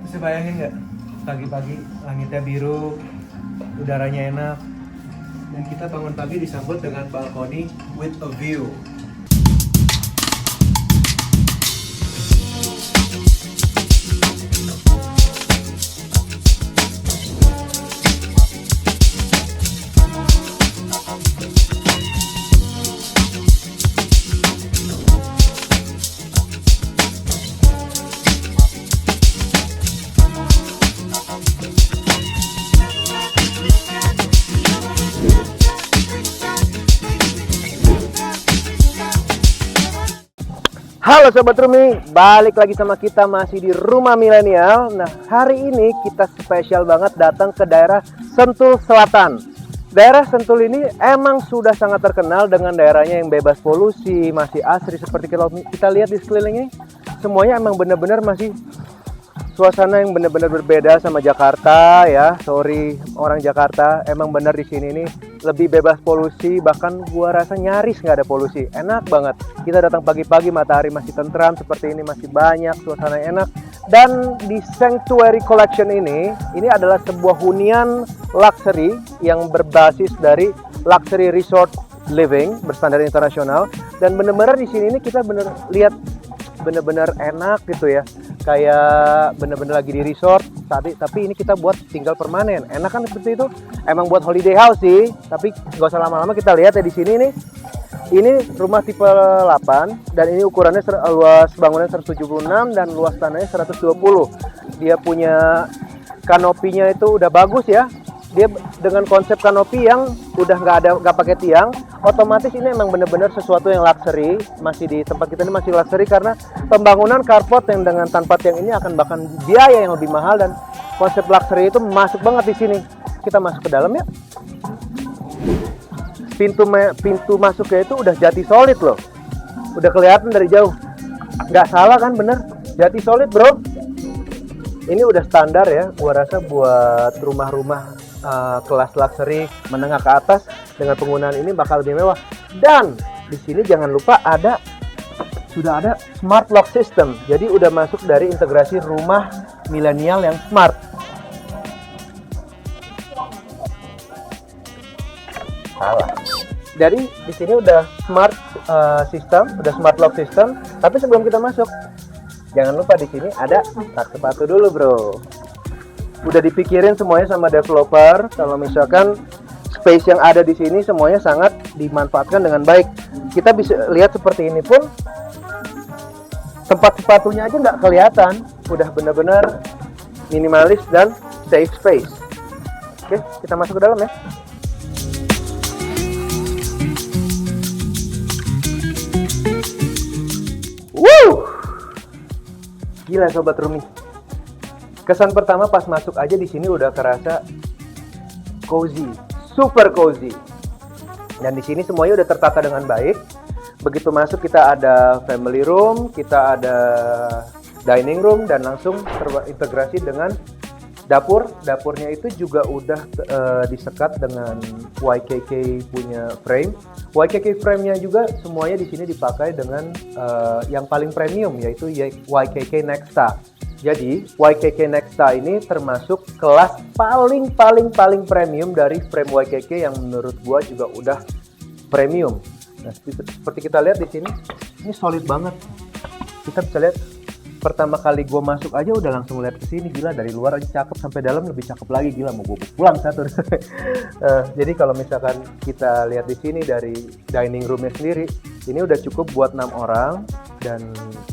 Bisa bayangin nggak? Pagi-pagi langitnya biru, udaranya enak, dan kita bangun pagi disambut dengan balkoni with a view. Halo Sobat Rumi, balik lagi sama kita masih di Rumah Milenial. Nah, hari ini kita spesial banget datang ke daerah Sentul Selatan. Daerah Sentul ini emang sudah sangat terkenal dengan daerahnya yang bebas polusi, masih asri seperti kalau kita lihat di sekeliling ini. Semuanya emang benar-benar masih suasana yang benar-benar berbeda sama Jakarta ya. Sorry orang Jakarta, emang benar di sini nih lebih bebas polusi, bahkan gua rasa nyaris nggak ada polusi. Enak banget. Kita datang pagi-pagi, matahari masih tentram seperti ini, masih banyak, suasana enak. Dan di Sanctuary Collection ini adalah sebuah hunian luxury yang berbasis dari luxury resort living berstandar internasional. Dan benar-benar di sini ini kita bener lihat bener-bener enak gitu ya, kayak bener-bener lagi di resort tapi ini kita buat tinggal permanen. Enak kan seperti itu, emang buat holiday house sih, tapi gak usah lama-lama. Kita lihat ya di sini nih, ini rumah tipe 8 dan ini ukurannya luas bangunnya 176 dan luas tanahnya 120. Dia punya kanopinya itu udah bagus ya. Dia dengan konsep kanopi yang udah nggak pakai tiang, otomatis ini emang bener-bener sesuatu yang luxury. Masih di tempat kita ini masih luxury karena pembangunan carport yang dengan tanpa tiang ini akan bahkan biaya yang lebih mahal, dan konsep luxury itu masuk banget di sini. Kita masuk ke dalam ya. Pintu masuknya itu udah jati solid loh, udah kelihatan dari jauh. Nggak salah kan, bener jati solid bro. Ini udah standar ya, gua rasa buat rumah-rumah kelas luxury menengah ke atas dengan penggunaan ini bakal lebih mewah. Dan di sini jangan lupa sudah ada smart lock system. Jadi udah masuk dari integrasi rumah milenial yang smart. Salah. Jadi di sini udah smart system, udah smart lock system. Tapi sebelum kita masuk, jangan lupa di sini ada rak sepatu dulu bro. Udah dipikirin semuanya sama developer. Kalau misalkan space yang ada di sini semuanya sangat dimanfaatkan dengan baik. Kita bisa lihat seperti ini pun tempat sepatunya aja nggak kelihatan. Udah benar-benar minimalis dan safe space. Oke, kita masuk ke dalam ya. Gila Sobat Rumi. Kesan pertama pas masuk aja di sini udah kerasa cozy, super cozy. Dan di sini semuanya udah tertata dengan baik. Begitu masuk kita ada family room, kita ada dining room, dan langsung terintegrasi dengan dapur. Dapurnya itu juga udah disekat dengan YKK punya frame. YKK frame-nya juga semuanya di sini dipakai dengan yang paling premium, yaitu YKK Nexta. Jadi YKK Nexta ini termasuk kelas paling premium dari frame YKK yang menurut gua juga udah premium. Nah, seperti kita lihat di sini, ini solid banget. Kita bisa lihat pertama kali gue masuk aja udah langsung lihat ke sini, gila dari luar aja cakep, sampai dalam lebih cakep lagi, gila mau gue pulang satu. Jadi kalau misalkan kita lihat di sini dari dining roomnya sendiri, ini udah cukup buat 6 orang dan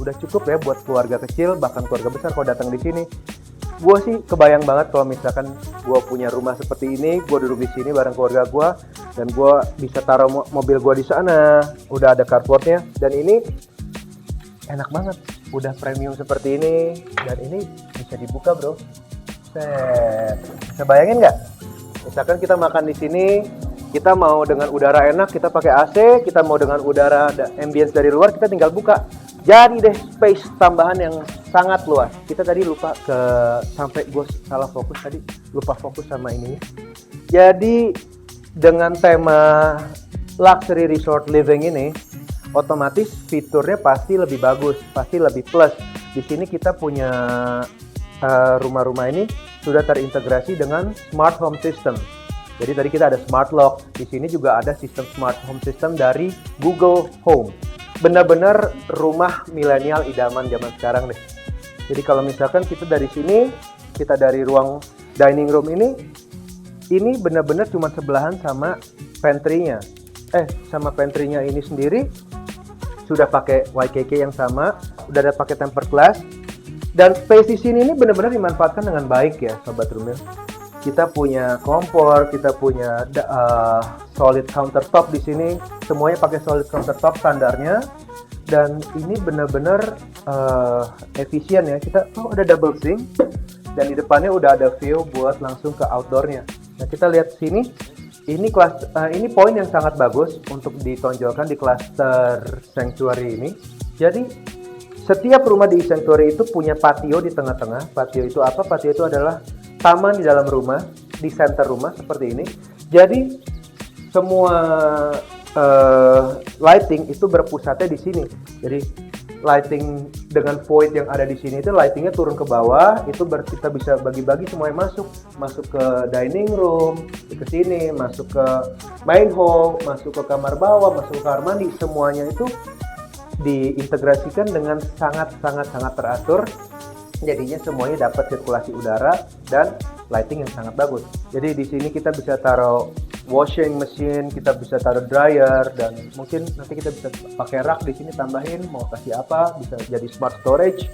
udah cukup ya buat keluarga kecil bahkan keluarga besar kalau datang di sini. Gue sih kebayang banget kalau misalkan gue punya rumah seperti ini, gue duduk di sini bareng keluarga gue dan gue bisa taruh mobil gue di sana, udah ada carportnya, dan ini enak banget. Udah premium seperti ini, dan ini bisa dibuka bro. Bisa bayangin nggak? Misalkan kita makan di sini, kita mau dengan udara enak, kita pakai AC. Kita mau dengan udara ambience dari luar, kita tinggal buka. Jadi deh space tambahan yang sangat luas. Kita tadi lupa sampai gue salah fokus tadi, lupa fokus sama ini. Jadi dengan tema luxury resort living ini, otomatis fiturnya pasti lebih bagus, pasti lebih plus. Di sini kita punya rumah-rumah ini sudah terintegrasi dengan smart home system. Jadi tadi kita ada smart lock, di sini juga ada sistem smart home system dari Google Home. Benar-benar rumah milenial idaman zaman sekarang deh. Jadi kalau misalkan kita dari sini, kita dari ruang dining room ini benar-benar cuma sebelahan sama pantry-nya. Sama pantry-nya ini sendiri sudah pakai YKK yang sama, udah ada pakai tempered glass. Dan space di sini ini benar-benar dimanfaatkan dengan baik ya, Sobat Rumil. Kita punya kompor, kita punya solid countertop di sini, semuanya pakai solid countertop standarnya. Dan ini benar-benar efisien ya. Kita ada double sink dan di depannya udah ada view buat langsung ke outdoornya. Nah kita lihat sini, ini poin yang sangat bagus untuk ditonjolkan di cluster sanctuary ini. Jadi setiap rumah di sanctuary itu punya patio di tengah-tengah. Patio itu apa? Patio itu adalah taman di dalam rumah, di center rumah seperti ini. Jadi semua lighting itu berpusatnya di sini. Jadi lighting dengan void yang ada di sini itu lightingnya turun ke bawah. Itu kita bisa bagi-bagi semuanya masuk ke dining room, ke sini, masuk ke main hall, masuk ke kamar bawah, masuk ke kamar mandi. Semuanya itu diintegrasikan dengan sangat teratur. Jadinya semuanya dapat sirkulasi udara dan lighting yang sangat bagus. Jadi di sini kita bisa taruh washing machine, kita bisa taruh dryer, dan mungkin nanti kita bisa pakai rak di sini tambahin mau kasih apa, bisa jadi smart storage.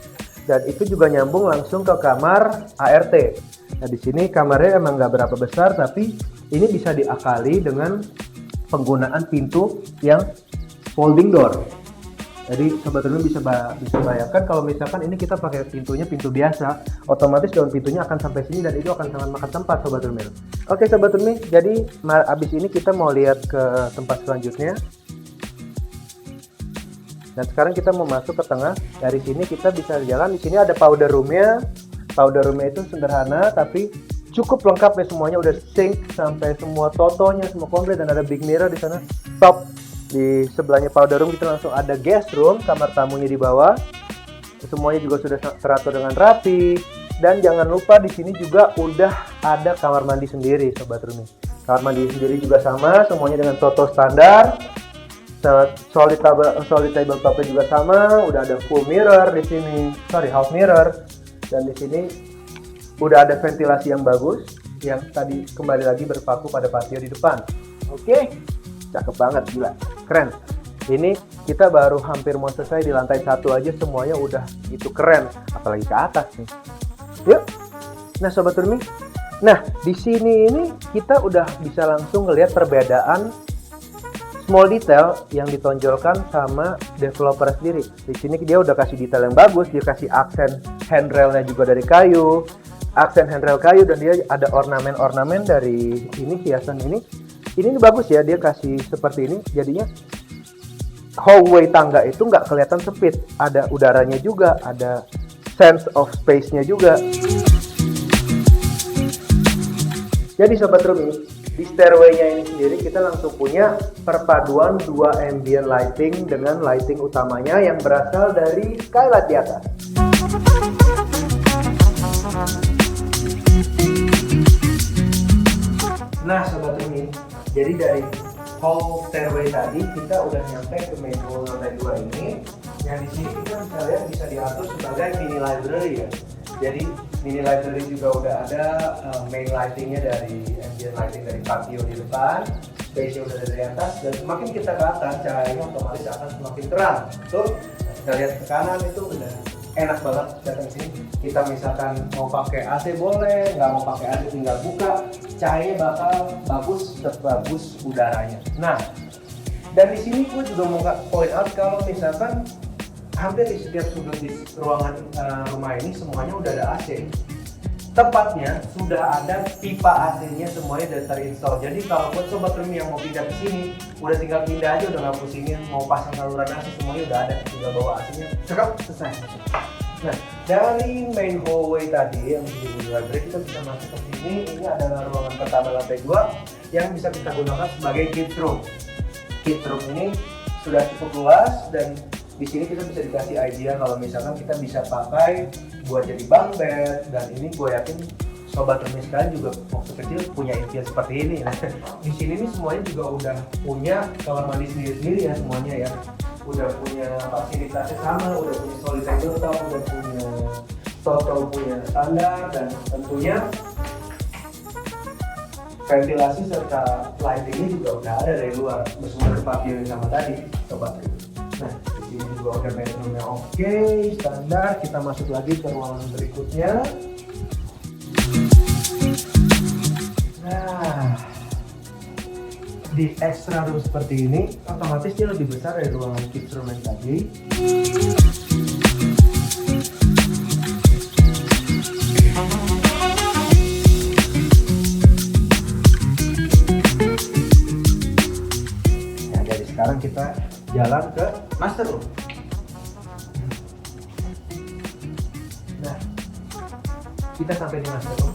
Dan itu juga nyambung langsung ke kamar ART. Nah di sini kamarnya emang nggak berapa besar, tapi ini bisa diakali dengan penggunaan pintu yang folding door. Jadi Sobat Rumil bisa bayangkan kalau misalkan ini kita pakai pintunya pintu biasa, otomatis daun pintunya akan sampai sini dan itu akan sangat makan tempat Sobat Rumil. Oke Sobat Rumil, jadi abis ini kita mau lihat ke tempat selanjutnya. Dan sekarang kita mau masuk ke tengah. Dari sini kita bisa jalan. Di sini ada powder roomnya. Powder roomnya itu sederhana tapi cukup lengkap ya semuanya. Udah sink sampai semua totonya semua komplit dan ada big mirror di sana. Top. Di sebelahnya powder room kita langsung ada guest room, kamar tamunya di bawah. Semuanya juga sudah teratur dengan rapi. Dan jangan lupa di sini juga udah ada kamar mandi sendiri Sobat Rumil. Kamar mandi sendiri juga sama, semuanya dengan toto standar. Solid tabletopnya juga sama, udah ada full mirror di sini, half mirror. Dan di sini udah ada ventilasi yang bagus, yang tadi kembali lagi berpaku pada patio di depan. Oke. Cakep banget, gila, keren. Ini kita baru hampir mau selesai di lantai 1 aja semuanya udah itu keren, apalagi ke atas nih. Yuk, nah Sobat Rumil, nah di sini ini kita udah bisa langsung ngelihat perbedaan small detail yang ditonjolkan sama developer sendiri. Di sini dia udah kasih detail yang bagus, dia kasih aksen handrailnya juga dari kayu, aksen handrail kayu, dan dia ada ornamen-ornamen dari ini hiasan ini. Ini bagus ya, dia kasih seperti ini, jadinya hallway tangga itu nggak kelihatan sempit, ada udaranya juga, ada sense of space-nya juga. Jadi Sobat Rumil, di stairway-nya ini sendiri kita langsung punya perpaduan dua ambient lighting dengan lighting utamanya yang berasal dari skylight di atas. Nah Sobat Rumil, jadi dari hall stairway tadi kita udah nyampe ke main hall lantai 2 ini. Yang di sini kita bisa lihat bisa diatur sebagai mini library ya. Jadi mini library juga udah ada main lightingnya dari ambient lighting dari patio di depan, space-nya udah dari atas, dan semakin kita ke atas cahayanya otomatis akan semakin terang. Tuh, kita lihat ke kanan itu udah enak banget datang sini. Kita misalkan mau pakai AC boleh, nggak mau pakai AC tinggal buka, cahayanya bakal bagus, sebagus udaranya. Nah, dan di sini gue juga mau point out kalau misalkan hampir di setiap sudut di ruangan rumah ini semuanya udah ada AC. Tepatnya sudah ada pipa AC-nya semuanya udah terinstall. Jadi kalau buat Sobat Rumil yang mau pindah ke sini, udah tinggal pindah aja, udah nggak pusingin mau pasang saluran AC, semuanya udah ada, tinggal bawa AC-nya, cekap, selesai. Nah, dari main hallway tadi yang di library kita bisa masuk ke sini. Ini adalah ruangan pertama lantai 2 yang bisa kita gunakan sebagai kids room. Kids room ini sudah cukup luas dan Di sini kita bisa dikasih idea kalau misalkan kita bisa pakai buat jadi bunk bed, dan ini gue yakin sobat Rumi sekalian juga waktu kecil punya impian seperti ini. Nah, di sini nih semuanya juga udah punya kamar mandi sendiri-sendiri ya semuanya ya. Udah punya fasilitasnya sama, udah punya solid tabletop, udah punya Toto punya standar, dan tentunya ventilasi serta lightingnya juga udah ada dari luar bersumber ke papio yang sama tadi sobat. Nah, di sini juga udah bedroomnya oke, standar. Kita masuk lagi ke ruangan berikutnya. Nah, di extra room seperti ini otomatis dia lebih besar dari ruangan kids room yang tadi. Nah, jadi sekarang kita jalan ke master room. Nah, kita sampai di master room.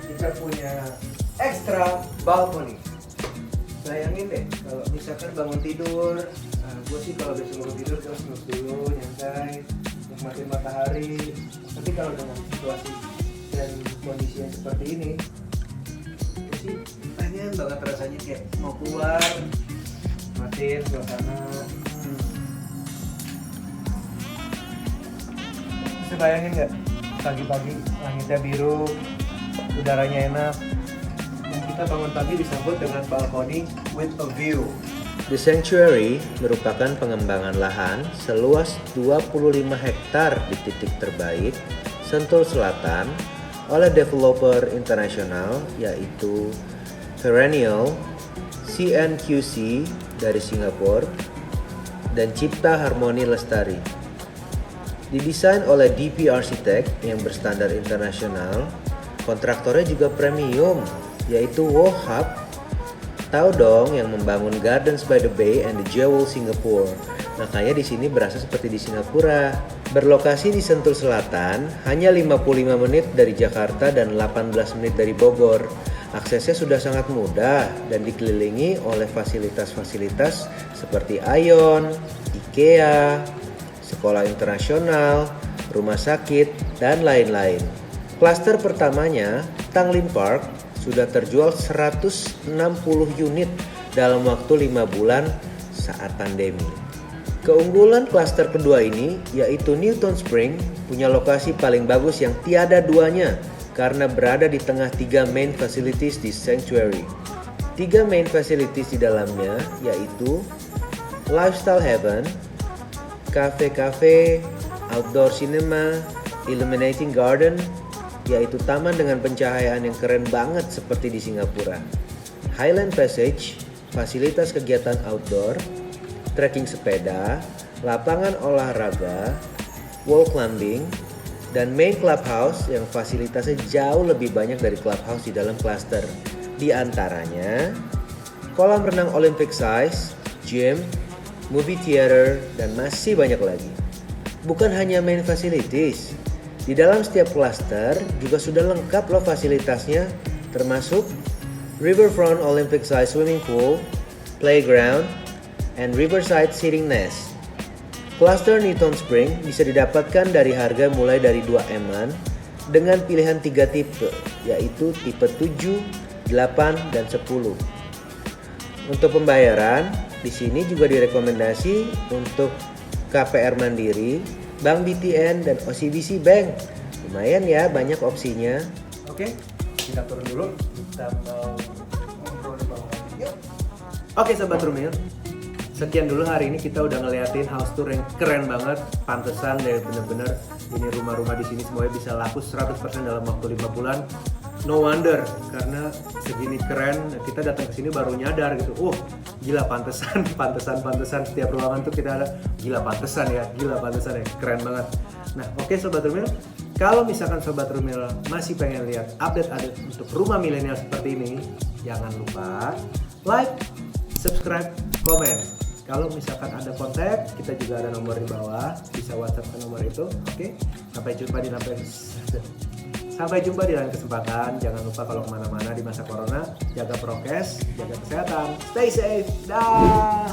Kita punya extra balcony. Bayangin deh kalau misalkan bangun tidur, gue sih kalau besok bangun tidur terus snooze dulu, nyantai, nikmatin matahari. Tapi kalau dengan situasi dan kondisi yang seperti ini, gue sih pengen banget rasanya kayak mau keluar, nikmatin suasana. Bisa bayangin nggak pagi-pagi langitnya biru, udaranya enak, dan kita bangun pagi disambut dengan balkoni with a view. The Sanctuary merupakan pengembangan lahan seluas 25 hektar di titik terbaik Sentul Selatan oleh developer internasional yaitu Perennial, CNQC dari Singapura, dan Cipta Harmoni Lestari. Didesain oleh DP Architect yang berstandar internasional, kontraktornya juga premium yaitu Wohab. Tahu dong yang membangun Gardens by the Bay and the Jewel Singapore. Makanya di sini berasa seperti di Singapura. Berlokasi di Sentul Selatan, hanya 55 menit dari Jakarta dan 18 menit dari Bogor. Aksesnya sudah sangat mudah dan dikelilingi oleh fasilitas-fasilitas seperti Ion, IKEA, sekolah internasional, rumah sakit, dan lain-lain. Klaster pertamanya, Tanglin Park, sudah terjual 160 unit dalam waktu 5 bulan saat pandemi. Keunggulan klaster kedua ini yaitu Newton Spring punya lokasi paling bagus yang tiada duanya karena berada di tengah 3 main facilities di Sanctuary. 3 main facilities di dalamnya yaitu Lifestyle Heaven, cafe-cafe, outdoor cinema, illuminating garden, yaitu taman dengan pencahayaan yang keren banget seperti di Singapura. Highland Passage, fasilitas kegiatan outdoor, trekking sepeda, lapangan olahraga, wall climbing, dan main clubhouse yang fasilitasnya jauh lebih banyak dari clubhouse di dalam klaster. Di antaranya, kolam renang Olympic size, gym, movie theater, dan masih banyak lagi. Bukan hanya main facilities, di dalam setiap klaster juga sudah lengkap loh fasilitasnya, termasuk Riverfront Olympic size swimming pool, playground, and riverside sitting nest. Klaster Newton Spring bisa didapatkan dari harga mulai dari 2 M-an dengan pilihan 3 tipe, yaitu tipe 7, 8, dan 10. Untuk pembayaran, di sini juga direkomendasi untuk KPR Mandiri, Bank BTN, dan OCBC Bank. Lumayan ya, banyak opsinya. Oke, kita turun dulu. Kita mau ngobrol di bawah. Yuk. Oke Sobat Rumil, sekian dulu hari ini kita udah ngeliatin house tour yang keren banget. Pantesan deh bener-bener ini rumah-rumah di sini semuanya bisa laku 100% dalam waktu 5 bulan. No wonder, karena segini keren, kita datang ke sini baru nyadar gitu. Gila pantesan setiap ruangan tuh kita ada. Gila pantesan ya, keren banget. Nah, oke Sobat Rumil, kalau misalkan Sobat Rumil masih pengen lihat update-update untuk rumah milenial seperti ini, jangan lupa like, subscribe, komen. Kalau misalkan ada kontak, kita juga ada nomor di bawah, bisa WhatsApp ke nomor itu. Oke, sampai jumpa di lain kesempatan. Jangan lupa kalau kemana-mana di masa corona, jaga prokes, jaga kesehatan, stay safe, dah.